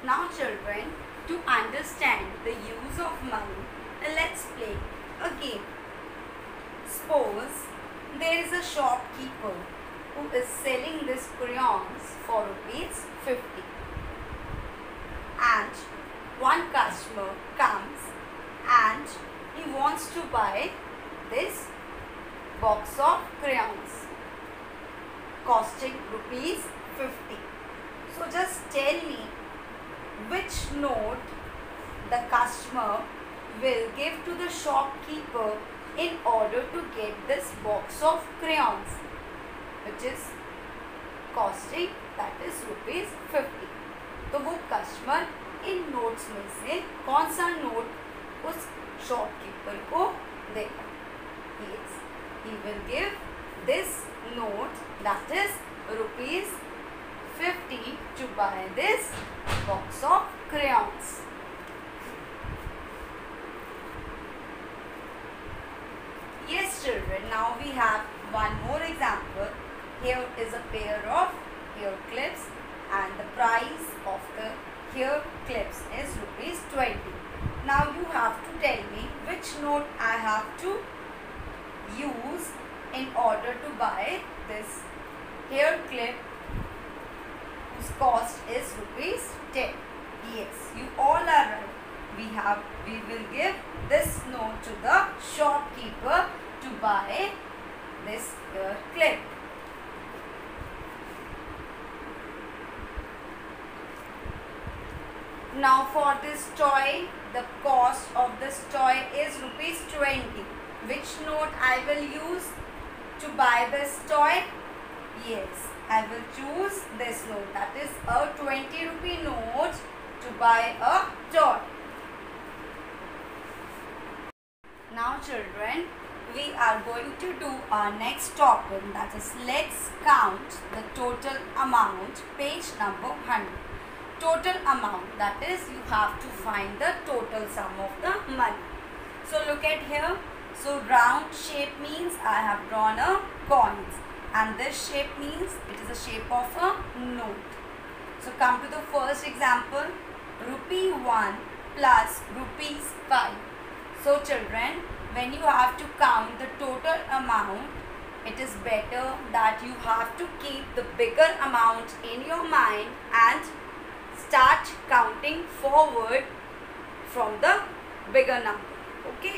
Now children, to understand the use of money, let's play a game. Suppose there is a shopkeeper who is selling these crayons for ₹50, and one customer comes and he wants to buy this box of crayons costing ₹50. So just tell me which note the customer will give to the shopkeeper in order to get this box of crayons, which is costing, that is ₹50. तो वो customer in notes में से कौन सा note उस shopkeeper को देगा? Yes, he will give this note, that is ₹50, to buy this box of crayons. Yes children, now we have one more example. Here is a pair of hair clips and the price of the hair clips is ₹20. Now you have to tell me which note I have to use in order to buy this hair clip whose cost is ₹10. Yes, you all are right. We will give this note to the shopkeeper to buy this hair clip. Now for this toy, the cost of this toy is ₹20. Which note I will use to buy this toy? Yes, I will choose this note, that is a ₹20 note to buy a toy. Now children, we are going to do our next topic, that is let's count the total amount, page number 100. Total amount, that is you have to find the total sum of the money. So look at here. So round shape means I have drawn a coins, and this shape means it is a shape of a note. So come to the first example, ₹1 plus ₹5. So children, when you have to count the total amount, it is better that you have to keep the bigger amount in your mind and start counting forward from the bigger number. Okay?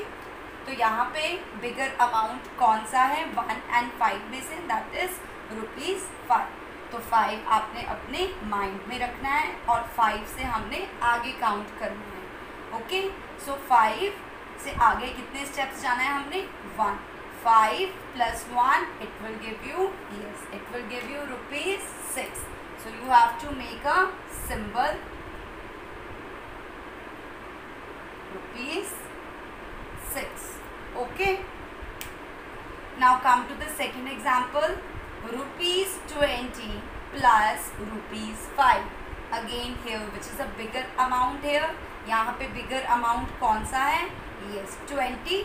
तो यहाँ पे बिगर amount कौन सा है? 1 and 5 में से, that is ₹5. तो 5 आपने अपने माइंड में रखना है और 5 से हमने आगे काउंट करना है. ओके, सो 5 से आगे कितने स्टेप्स जाना है हमने? 1. 5 plus 1, it will give you, yes, it will give you ₹6. So you have to make a symbol ₹6. Okay. Now come to the second example, ₹20 plus ₹5. Again here, which is a bigger amount here. यहाँ पे bigger amount कौन सा है? Yes, ₹20.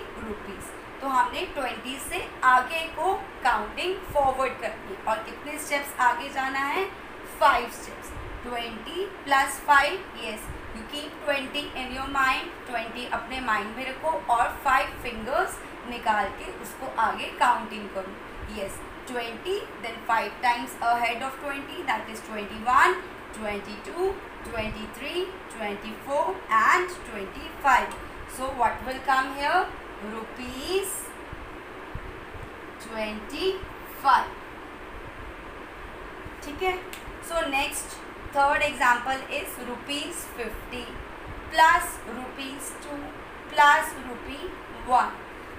तो हमने 20 से आगे को काउंटिंग फॉरवर्ड करनी है और कितने स्टेप्स आगे जाना है? 5 steps. 20 plus 5, yes, you keep 20 in your mind. 20 अपने माइंड में रखो और 5 fingers निकाल के उसको आगे काउंटिंग करो. Yes, 20, then 5 times ahead of 20, that is 21, 22, 23, 24 and 25. So what will come here? ₹25. ठीक है. So next, third example is ₹50 plus ₹2 plus ₹1.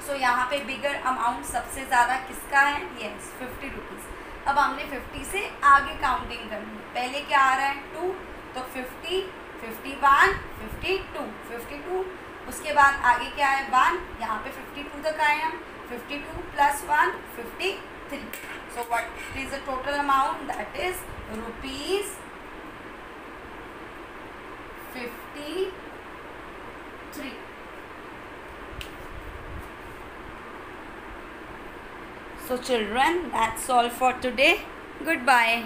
So यहाँ पे बिगर अमाउंट सबसे ज़्यादा किसका है? Yes, ₹50. अब हमने 50 से आगे काउंटिंग करनी है. पहले क्या आ रहा है? 2. तो 50, 51, 52, 52. उसके बाद आगे क्या है? 1. यहाँ पे 52 तक आए हम. 52 plus 1, 53. So what is the total amount? That is ₹53. So children, that's all for today. Goodbye.